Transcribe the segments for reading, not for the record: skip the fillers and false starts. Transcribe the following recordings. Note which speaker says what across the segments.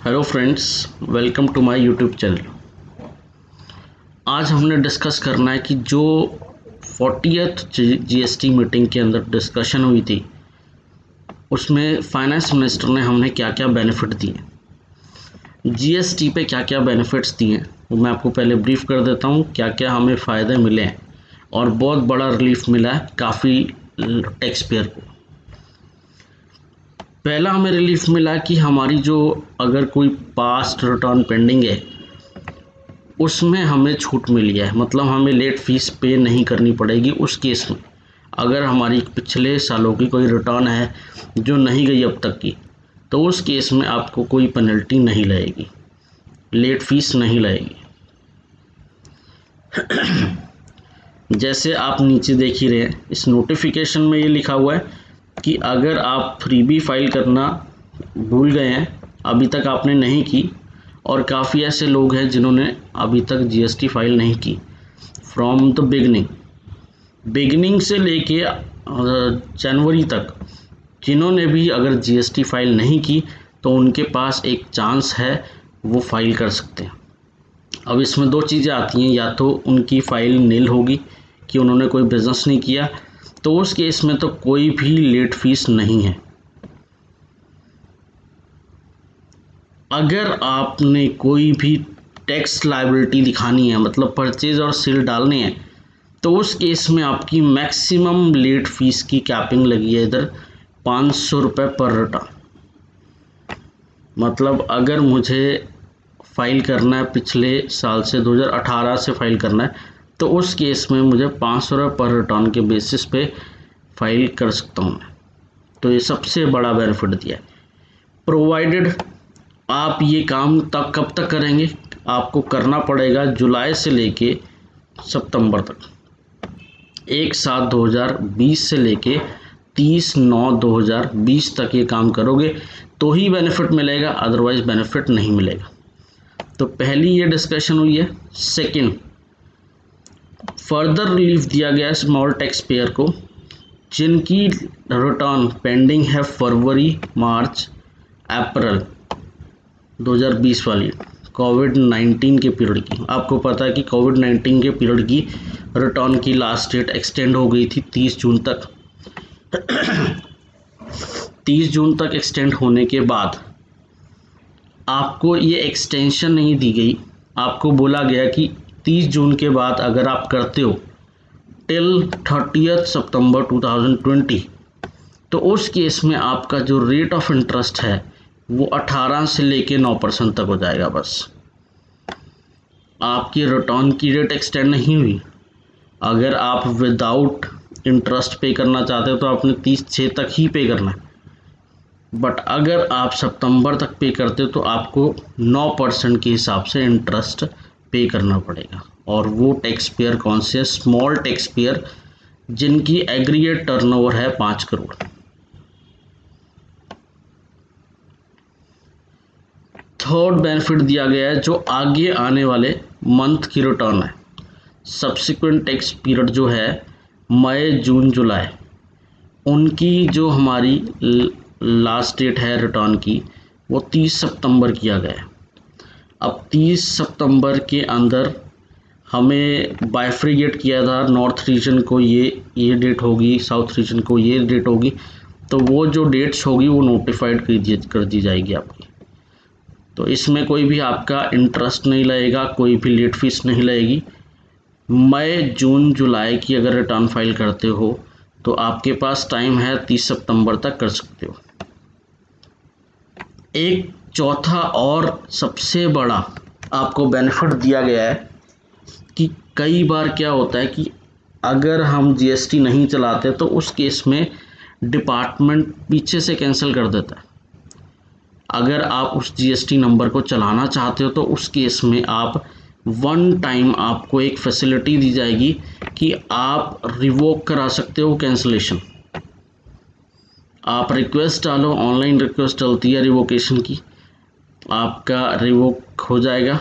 Speaker 1: Hello friends, welcome to my YouTube channel. आज हमने discuss करना है कि जो 40th जीएसटी मीटिंग के अंदर डिस्कशन हुई थी उसमें फाइनेंस मिनिस्टर ने हमने क्या क्या बेनिफिट दिए, जीएसटी पे क्या क्या बेनिफिट्स दिए वो मैं आपको पहले ब्रीफ कर देता हूँ। क्या क्या हमें फ़ायदे मिले हैं और बहुत बड़ा रिलीफ मिला है काफ़ी टैक्स पेयर को। पहला हमें रिलीफ मिला कि हमारी जो अगर कोई पास्ट रिटर्न पेंडिंग है उसमें हमें छूट मिली है, मतलब हमें लेट फीस पे नहीं करनी पड़ेगी उस केस में। अगर हमारी पिछले सालों की कोई रिटर्न है जो नहीं गई अब तक की, तो उस केस में आपको कोई पेनल्टी नहीं लगेगी, लेट फीस नहीं लगेगी। जैसे आप नीचे देख ही रहे हैं, इस नोटिफिकेशन में ये लिखा हुआ है कि अगर आप फ्रीबी फाइल करना भूल गए हैं, अभी तक आपने नहीं की, और काफ़ी ऐसे लोग हैं जिन्होंने अभी तक जीएसटी फाइल नहीं की फ्रॉम द बिगनिंग से लेके जनवरी तक, जिन्होंने भी अगर जीएसटी फाइल नहीं की तो उनके पास एक चांस है, वो फाइल कर सकते हैं। अब इसमें दो चीज़ें आती हैं, या तो उनकी फ़ाइल नील होगी कि उन्होंने कोई बिज़नेस नहीं किया, तो उस केस में तो कोई भी लेट फीस नहीं है। अगर आपने कोई भी टैक्स लायबिलिटी दिखानी है, मतलब परचेज और सेल डालने हैं, तो उस केस में आपकी मैक्सिमम लेट फीस की कैपिंग लगी है इधर 500 रुपये पर रिटर्न। मतलब अगर मुझे फ़ाइल करना है पिछले साल से 2018 से फ़ाइल करना है, तो उस केस में मुझे 500 रुपये पर रिटर्न के बेसिस पे फाइल कर सकता हूँ मैं। तो ये सबसे बड़ा बेनिफिट दिया है। प्रोवाइडेड आप ये काम तक कब तक करेंगे, आपको करना पड़ेगा जुलाई से लेके सितंबर तक, 1/7/2020 से लेके 30/9/2020 तक ये काम करोगे तो ही बेनिफिट मिलेगा, अदरवाइज बेनिफिट नहीं मिलेगा। तो पहली ये डिस्कशन हुई है। सेकंड, फर्दर रिलीफ दिया गया स्मॉल टैक्स पेयर को जिनकी रिटर्न पेंडिंग है फरवरी, मार्च, अप्रैल 2020 वाली कोविड-19 के पीरियड की। आपको पता है कि कोविड-19 के पीरियड की रिटर्न की लास्ट डेट एक्सटेंड हो गई थी 30 जून तक। 30 जून तक एक्सटेंड होने के बाद आपको ये एक्सटेंशन नहीं दी गई, आपको बोला गया कि 30 जून के बाद अगर आप करते हो टिल 30 सितंबर 2020, तो उस केस में आपका जो रेट ऑफ इंटरेस्ट है वो 18 से लेके 9% तक हो जाएगा। बस आपकी रिटर्न की डेट एक्सटेंड नहीं हुई। अगर आप विदाउट इंटरेस्ट पे करना चाहते हो तो आपने 30/6 तक ही पे करना है, बट अगर आप सितंबर तक पे करते हो तो आपको 9% के हिसाब से इंटरेस्ट पे करना पड़ेगा। और वो टैक्स पेयर कौन से? स्मॉल टैक्स पेयर जिनकी एग्रीगेट टर्नओवर है 5 करोड़। थर्ड बेनिफिट दिया गया है जो आगे आने वाले मंथ की रिटर्न है, सब्सिक्वेंट टैक्स पीरियड जो है मई, जून, जुलाई, उनकी जो हमारी लास्ट डेट है रिटर्न की वो 30 सितंबर किया गया है। अब 30 सितंबर के अंदर हमें बाइफ्रिकेट किया था, नॉर्थ रीजन को ये डेट होगी, साउथ रीजन को ये डेट होगी, तो वो जो डेट्स होगी वो नोटिफाइड कर दी जाएगी आपकी। तो इसमें कोई भी आपका इंटरेस्ट नहीं लगेगा, कोई भी लेट फीस नहीं लगेगी। मई, जून, जुलाई की अगर रिटर्न फाइल करते हो तो आपके पास टाइम है 30 सितंबर तक कर सकते हो। एक चौथा और सबसे बड़ा आपको बेनिफिट दिया गया है कि कई बार क्या होता है कि अगर हम जीएसटी नहीं चलाते तो उस केस में डिपार्टमेंट पीछे से कैंसिल कर देता है। अगर आप उस जीएसटी नंबर को चलाना चाहते हो तो उस केस में आप वन टाइम आपको एक फैसिलिटी दी जाएगी कि आप रिवोक करा सकते हो कैंसिलेशन। आप रिक्वेस्ट डालो, ऑनलाइन रिक्वेस्ट डलती है रिवोकेशन की, आपका रिवोक हो जाएगा,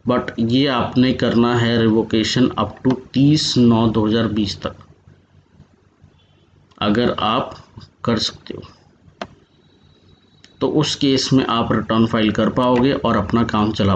Speaker 1: बट ये आपने करना है रिवोकेशन अप टू 30/9/2020 तक, अगर आप कर सकते हो। तो उस केस में आप रिटर्न फाइल कर पाओगे और अपना काम चला